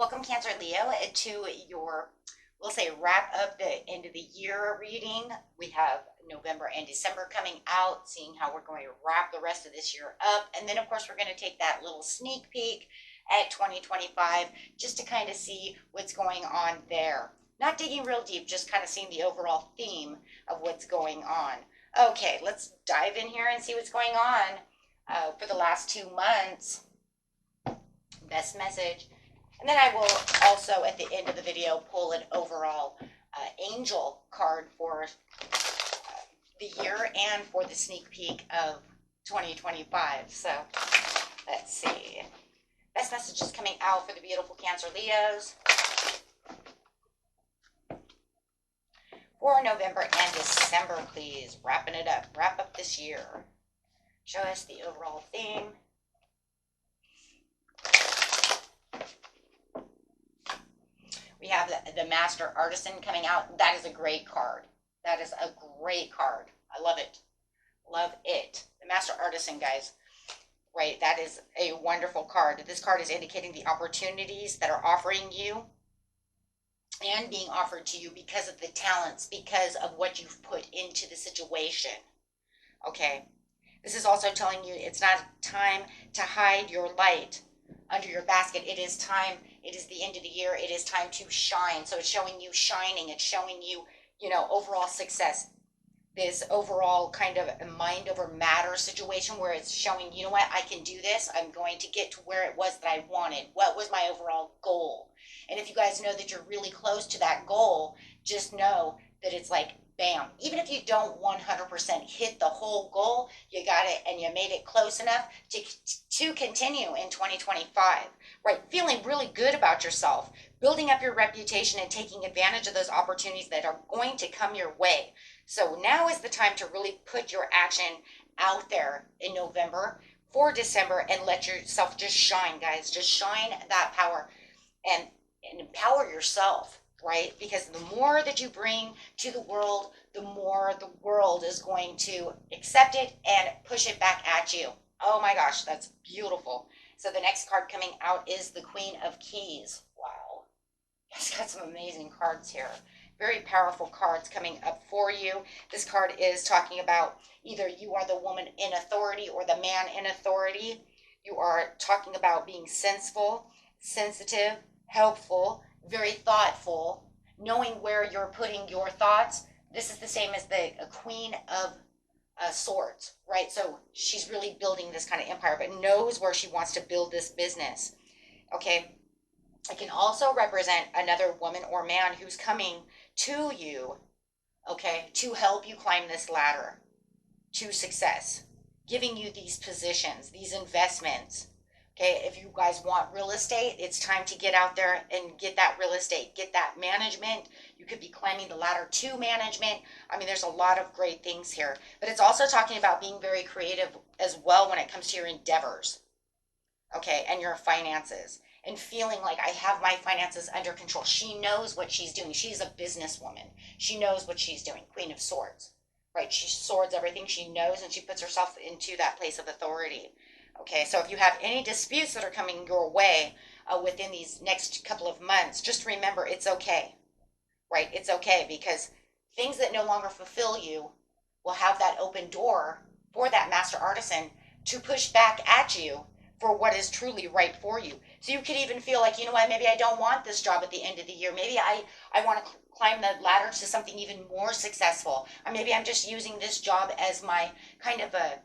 Welcome, Cancer Leo, to your, we'll say, wrap up the end of the year reading. We have November and December coming out, seeing how we're going to wrap the rest of this year up. And then, of course, we're going to take that little sneak peek at 2025 just to kind of see what's going on there. Not digging real deep, just kind of seeing the overall theme of what's going on. Okay, let's dive in here and see what's going on for the last 2 months. Best message. And then I will also, at the end of the video, pull an overall angel card for the year and for the sneak peek of 2025. So let's see. Best messages coming out for the beautiful Cancer Leos for November and December, please. Wrapping it up. Wrap up this year. Show us the overall theme. We have the Master Artisan coming out. That is a great card. That is a great card. I love it. Love it. The Master Artisan, guys. Right, that is a wonderful card. This card is indicating the opportunities that are offering you and being offered to you because of the talents, because of what you've put into the situation. Okay. This is also telling you it's not time to hide your light under your basket. It is time. It is the end of the year. It is time to shine. So it's showing you shining. It's showing you, overall success. This overall kind of mind over matter situation where it's showing, you know what, I can do this. I'm going to get to where it was that I wanted. What was my overall goal? And if you guys know that you're really close to that goal, just know that it's like, bam. Even if you don't 100% hit the whole goal, you got it and you made it close enough to continue in 2025, right? Feeling really good about yourself, building up your reputation and taking advantage of those opportunities that are going to come your way. So now is the time to really put your action out there in November for December and let yourself just shine, guys. Just shine that power and empower yourself. Right? Because the more that you bring to the world, the more the world is going to accept it and push it back at you. Oh my gosh, that's beautiful. So the next card coming out is the Queen of Keys. Wow. It's got some amazing cards here. Very powerful cards coming up for you. This card is talking about either you are the woman in authority or the man in authority. You are talking about being sensible, sensitive, helpful, very thoughtful, knowing where you're putting your thoughts. This is the same as the Queen of Swords, right? So she's really building this kind of empire, but knows where she wants to build this business. Okay. It can also represent another woman or man who's coming to you, okay, to help you climb this ladder to success, giving you these positions, these investments. Okay, if you guys want real estate, it's time to get out there and get that real estate, get that management. You could be climbing the ladder to management. I mean, there's a lot of great things here, but it's also talking about being very creative as well when it comes to your endeavors, okay, and your finances and feeling like I have my finances under control. She knows what she's doing. She's a businesswoman. She knows what she's doing. Queen of Swords, right? She swords everything she knows and she puts herself into that place of authority. Okay, so if you have any disputes that are coming your way within these next couple of months, just remember it's okay, right? It's okay because things that no longer fulfill you will have that open door for that Master Artisan to push back at you for what is truly right for you. So you could even feel like, you know what, maybe I don't want this job at the end of the year. Maybe I want to climb the ladder to something even more successful. Or maybe I'm just using this job as my kind of a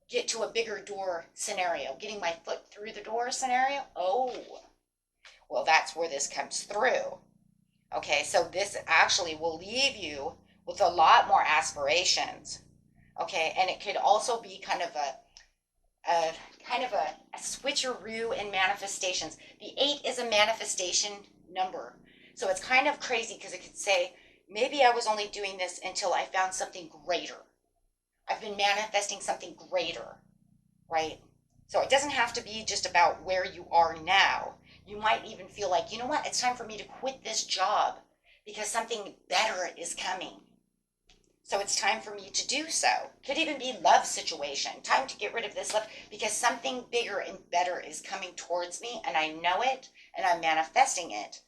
get to a bigger door scenario, getting my foot through the door scenario. Oh, well, that's where this comes through. Okay, so this actually will leave you with a lot more aspirations. Okay, and it could also be kind of a switcheroo in manifestations. The 8 is a manifestation number. So it's kind of crazy because it could say, maybe I was only doing this until I found something greater. I've been manifesting something greater, right? So it doesn't have to be just about where you are now. You might even feel like, you know what, it's time for me to quit this job because something better is coming. So it's time for me to do so. Could even be love situation. Time to get rid of this love because something bigger and better is coming towards me and I know it and I'm manifesting it.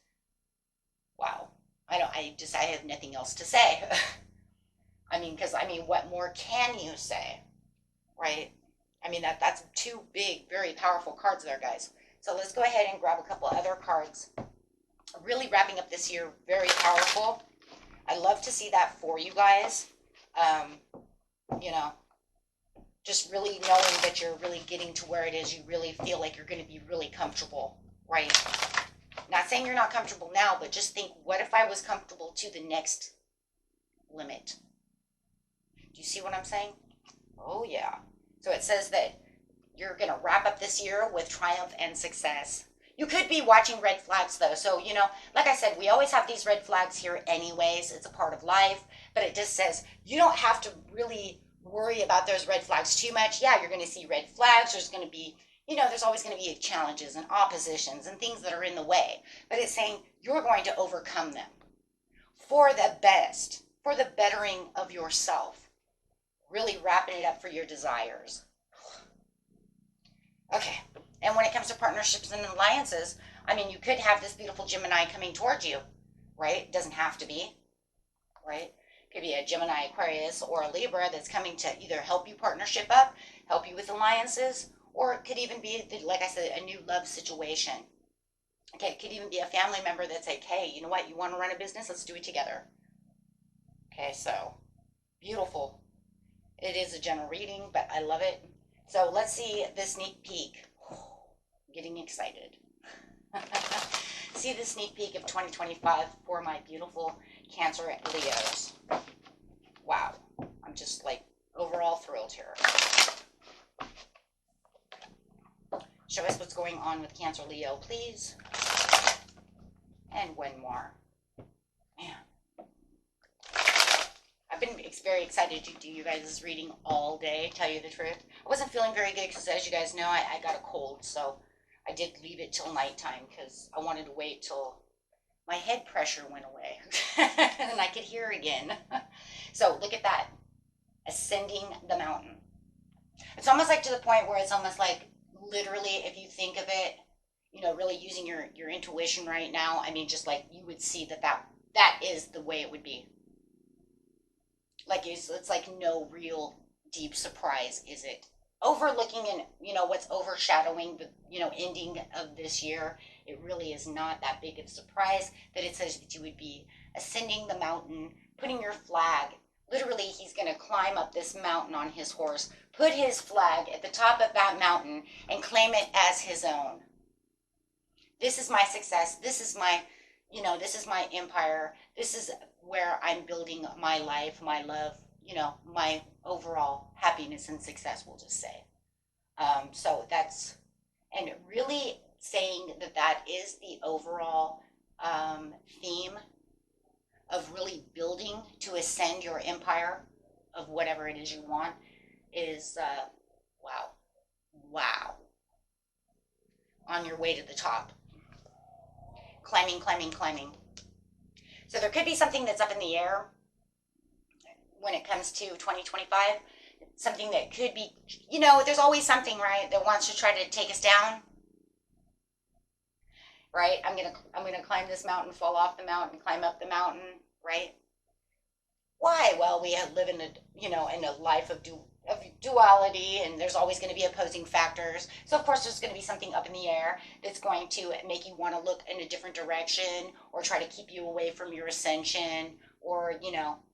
Wow. I have nothing else to say. Because what more can you say? Right? That's two big, very powerful cards there, guys. So let's go ahead and grab a couple other cards. Really wrapping up this year, very powerful. I love to see that for you guys. You know, just really knowing that you're really getting to where it is you really feel like you're going to be really comfortable, right? Not saying you're not comfortable now, but just think, what if I was comfortable to the next limit? Do you see what I'm saying? Oh, yeah. So it says that you're going to wrap up this year with triumph and success. You could be watching red flags, though. So, like I said, we always have these red flags here anyways. It's a part of life. But it just says you don't have to really worry about those red flags too much. Yeah, you're going to see red flags. There's going to be, there's always going to be challenges and oppositions and things that are in the way. But it's saying you're going to overcome them for the best, for the bettering of yourself. Really wrapping it up for your desires. Okay. And when it comes to partnerships and alliances, you could have this beautiful Gemini coming towards you, right? It doesn't have to be, right? It could be a Gemini, Aquarius, or a Libra that's coming to either help you partnership up, help you with alliances, or it could even be, like I said, a new love situation. Okay, it could even be a family member that's like, hey, you know what? You want to run a business? Let's do it together. Okay, so beautiful. It is a general reading, but I love it. So let's see the sneak peek. Getting excited. See the sneak peek of 2025 for my beautiful Cancer Leos. Wow. I'm just overall thrilled here. Show us what's going on with Cancer Leo, please. And one more. Man. I've been very excited to do you guys' reading all day, tell you the truth. I wasn't feeling very good because, as you guys know, I got a cold, so I did leave it till nighttime because I wanted to wait till my head pressure went away and I could hear again. So look at that. Ascending the mountain. It's almost like to the point where it's almost like literally, if you think of it, really using your intuition right now, just like you would see that is the way it would be. Like it's like no real deep surprise, is it? Overlooking and what's overshadowing the ending of this year, it really is not that big of a surprise that it says that you would be ascending the mountain, putting your flag. Literally, he's going to climb up this mountain on his horse, put his flag at the top of that mountain, and claim it as his own. This is my success. This is my, this is my empire. This is where I'm building my life, my love, my overall happiness and success, we'll just say. So that's, and really saying that is the overall theme of really building to ascend your empire of whatever it is you want is, wow. On your way to the top. Climbing. So there could be something that's up in the air when it comes to 2025. Something that could be, there's always something, right, that wants to try to take us down. Right? I'm gonna climb this mountain, fall off the mountain, climb up the mountain, right? Why? Well, we live in a life of duality, and there's always going to be opposing factors. So of course there's going to be something up in the air that's going to make you want to look in a different direction or try to keep you away from your ascension or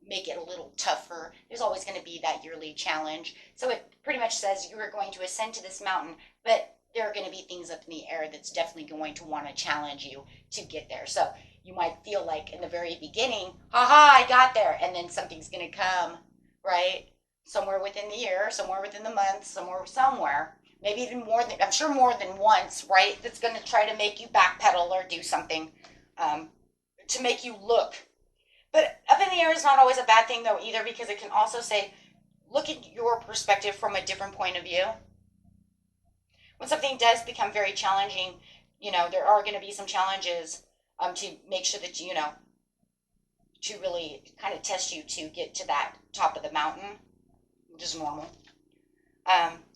make it a little tougher. There's always going to be that yearly challenge. So it pretty much says you are going to ascend to this mountain, but there are going to be things up in the air that's definitely going to want to challenge you to get there. So you might feel like in the very beginning, I got there, and then something's going to come, right? Somewhere within the year, somewhere within the month, somewhere, maybe even more than, I'm sure more than once, right? That's going to try to make you backpedal or do something to make you look. But up in the air is not always a bad thing though either, because it can also say, look at your perspective from a different point of view. When something does become very challenging, there are going to be some challenges to make sure that to really kind of test you to get to that top of the mountain, which is normal.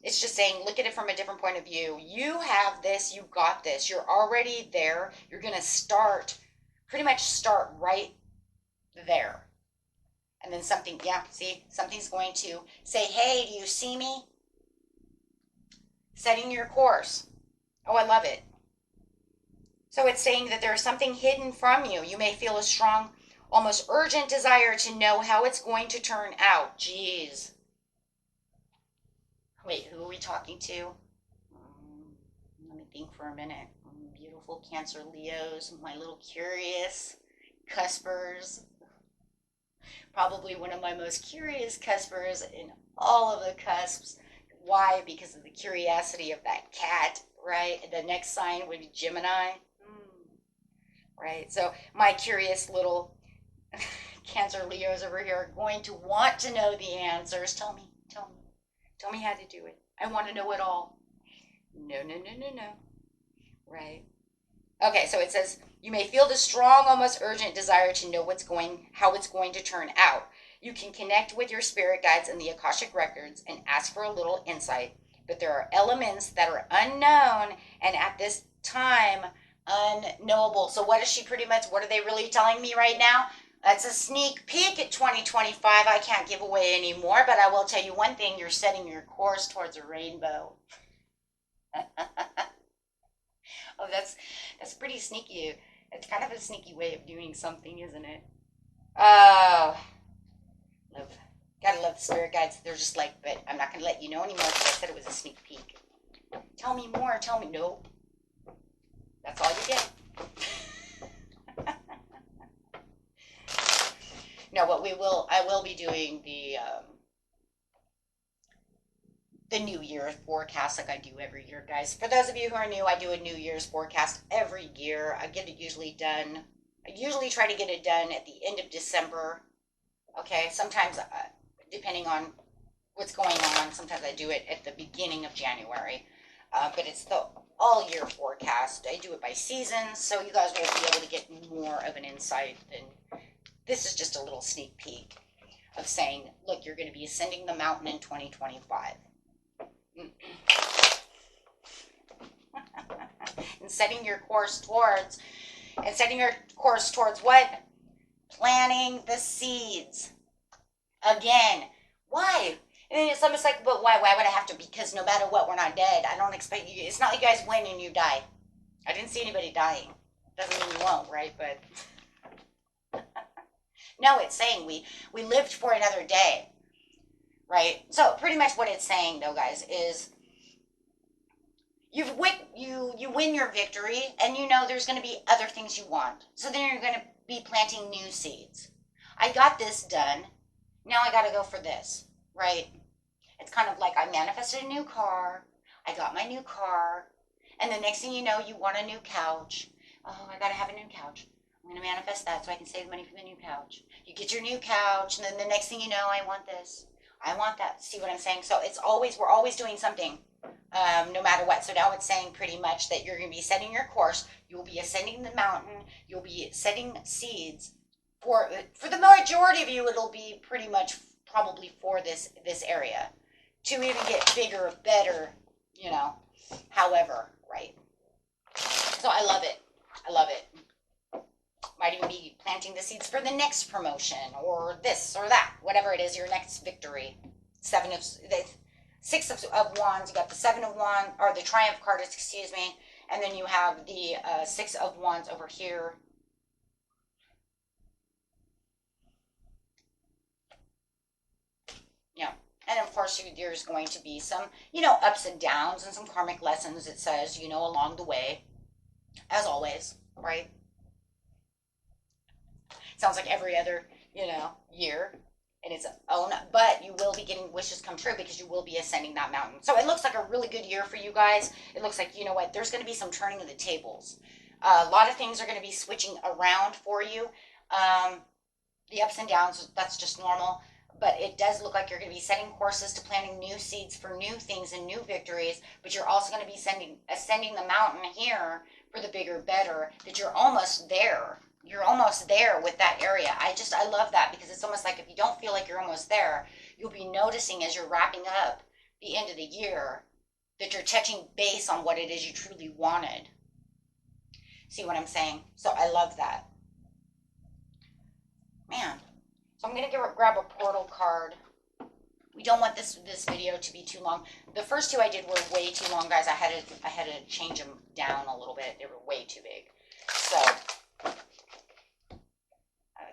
It's just saying, look at it from a different point of view. You have this, you got this, you're already there. You're going to start, pretty much start right there. And then something, yeah, see, something's going to say, hey, do you see me? Setting your course. Oh, I love it. So it's saying that there's something hidden from you. You may feel a strong, almost urgent desire to know how it's going to turn out. Jeez. Wait, who are we talking to? Let me think for a minute. Beautiful Cancer Leos, my little curious cuspers. Probably one of my most curious cuspers in all of the cusps. Why? Because of the curiosity of that cat, right? The next sign would be Gemini. Right? So my curious little Cancer Leos over here are going to want to know the answers. Tell me. Tell me how to do it. I want to know it all. No. Right? Okay, so it says, you may feel the strong, almost urgent desire to know how it's going to turn out. You can connect with your spirit guides and the Akashic records and ask for a little insight. But there are elements that are unknown and at this time unknowable. So what are they really telling me right now? That's a sneak peek at 2025. I can't give away any more, but I will tell you one thing. You're setting your course towards a rainbow. Oh, that's pretty sneaky. It's kind of a sneaky way of doing something, isn't it? Oh, gotta love the spirit guides. They're just like, but I'm not gonna let you know anymore because I said it was a sneak peek. Tell me more. Tell me. No. That's all you get. No, I will be doing the New Year's forecast like I do every year, guys. For those of you who are new, I do a New Year's forecast every year. I get it usually done. I usually try to get it done at the end of December. Okay, sometimes depending on what's going on, sometimes I do it at the beginning of January. But it's the all year forecast. I do it by seasons, so you guys will be able to get more of an insight than this is just a little sneak peek of saying, look, you're going to be ascending the mountain in 2025. And setting your course towards what? Planting the seeds. Again, why? And it's almost like, but why? Why would I have to? Because no matter what, we're not dead. I don't expect you. It's not like you guys win and you die. I didn't see anybody dying. Doesn't mean you won't, right? But no, it's saying we lived for another day, right? So pretty much what it's saying, though, guys, is you win your victory, and you know there's going to be other things you want. So then you're going to be planting new seeds. I got this done. Now I got to go for this, right? It's kind of like I manifested a new car. I got my new car. And the next thing you know, you want a new couch. Oh, I got to have a new couch. I'm going to manifest that so I can save money for the new couch. You get your new couch, and then the next thing you know, I want this. I want that. See what I'm saying? So we're always doing something, no matter what. So now it's saying pretty much that you're going to be setting your course. You'll be ascending the mountain. You'll be setting seeds. For the majority of you, it'll be pretty much probably for this area. To even get bigger, better, however, right? So I love it. I love it. Might even be planting the seeds for the next promotion or this or that, whatever it is, your next victory. Six of Wands, you got the Seven of Wands, or the Triumph card, excuse me, and then you have the Six of Wands over here. Yeah. And of course, there's going to be some, ups and downs and some karmic lessons, it says, along the way, as always, right? Sounds like every other, year in its own, but you will be getting wishes come true because you will be ascending that mountain. So it looks like a really good year for you guys. It looks like, there's going to be some turning of the tables. A lot of things are going to be switching around for you. The ups and downs, that's just normal. But it does look like you're going to be setting courses to planting new seeds for new things and new victories. But you're also going to be ascending the mountain here for the bigger, better, that you're almost there. you're almost there with that area. I love that, because it's almost like if you don't feel like you're almost there, you'll be noticing as you're wrapping up the end of the year that you're touching base on what it is you truly wanted. See what I'm saying? So I love that. Man. So I'm going to grab a portal card. We don't want this video to be too long. The first two I did were way too long, guys. I had to change them down a little bit. They were way too big. So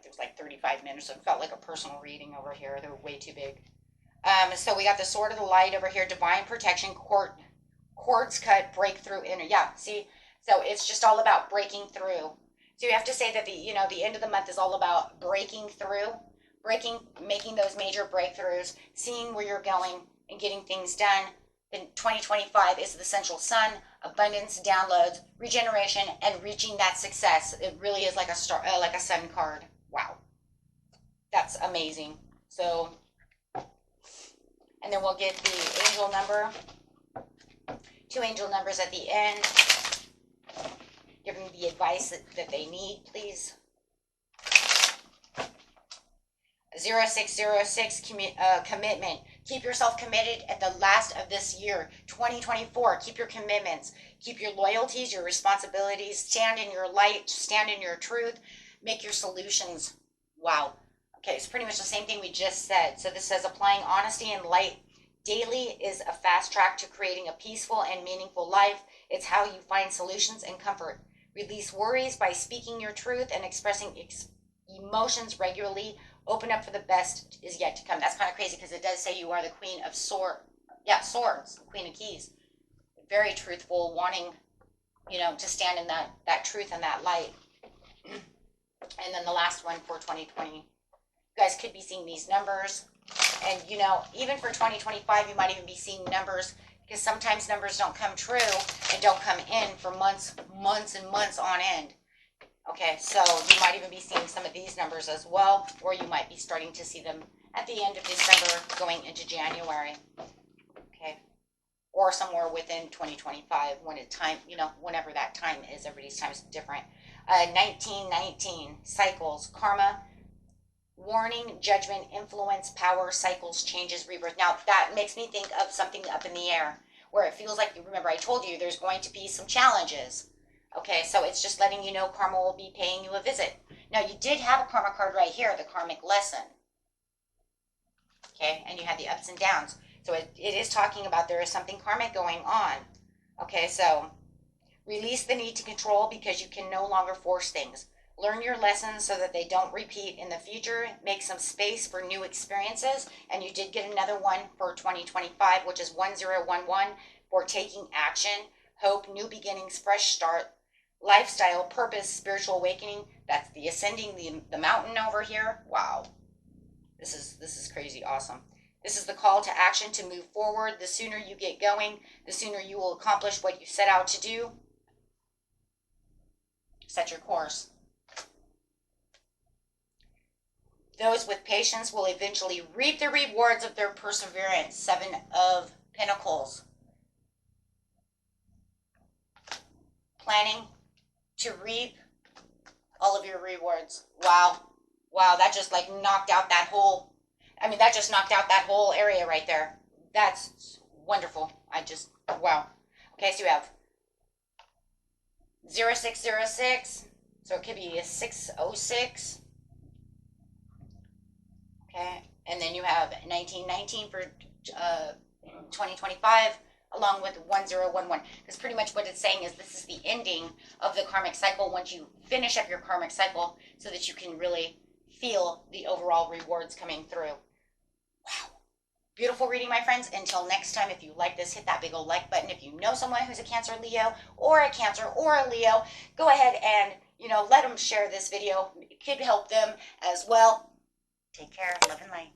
it was like 35 minutes, so it felt like a personal reading over here. They were way too big. So we got the Sword of the Light over here, divine protection, cords cut, breakthrough, inner. Yeah, see? So it's just all about breaking through. So you have to say that the end of the month is all about breaking through, making those major breakthroughs, seeing where you're going and getting things done. Then 2025 is the central sun, abundance, downloads, regeneration, and reaching that success. It really is like a star, like a sun card. Wow. That's amazing. So, and then we'll get the angel number, 2 angel numbers at the end. Give them the advice that they need, please. 0606, commitment. Keep yourself committed at the last of this year, 2024. Keep your commitments. Keep your loyalties, your responsibilities. Stand in your light. Stand in your truth. Make your solutions. Wow. Okay, it's pretty much the same thing we just said. So this says applying honesty and light daily is a fast track to creating a peaceful and meaningful life. It's how you find solutions and comfort. Release worries by speaking your truth and expressing emotions regularly. Open up for the best is yet to come. That's kind of crazy, because it does say you are the Queen of Swords. Yeah, Swords, Queen of Keys. Very truthful, wanting, to stand in that truth and that light. And then the last one for 2020. You guys could be seeing these numbers. And, even for 2025, you might even be seeing numbers, because sometimes numbers don't come true and don't come in for months and months on end. Okay, so you might even be seeing some of these numbers as well, or you might be starting to see them at the end of December going into January. Okay, or somewhere within 2025 when whenever that time is. Everybody's time is different. 1919, cycles, karma, warning, judgment, influence, power, cycles, changes, rebirth. Now that makes me think of something up in the air, where it feels like, remember I told you there's going to be some challenges. Okay, so it's just letting you know karma will be paying you a visit. Now, you did have a karma card right here, the karmic lesson. Okay, and you had the ups and downs. So it is talking about there is something karmic going on. Okay, so release the need to control, because you can no longer force things. Learn your lessons so that they don't repeat in the future. Make some space for new experiences. And you did get another one for 2025, which is 1011, for taking action, hope, new beginnings, fresh start, lifestyle, purpose, spiritual awakening. That's the ascending the mountain over here. Wow. This is crazy awesome. This is the call to action to move forward. The sooner you get going, the sooner you will accomplish what you set out to do. Set your course. Those with patience will eventually reap the rewards of their perseverance. 7 of Pentacles. Planning to reap all of your rewards. Wow. Wow, that just like knocked out that whole, that just knocked out that whole area right there. That's wonderful. Wow. Okay, so you have 0606. So it could be a 606. Okay, and then you have 1919 for 2025, along with 1011. Because pretty much what it's saying is this is the ending of the karmic cycle once you finish up your karmic cycle, so that you can really feel the overall rewards coming through. Wow. Beautiful reading, my friends. Until next time, if you like this, hit that big old like button. If you know someone who's a Cancer, Leo, or a Cancer or a Leo, go ahead and, let them share this video. It could help them as well. Take care. Love and light.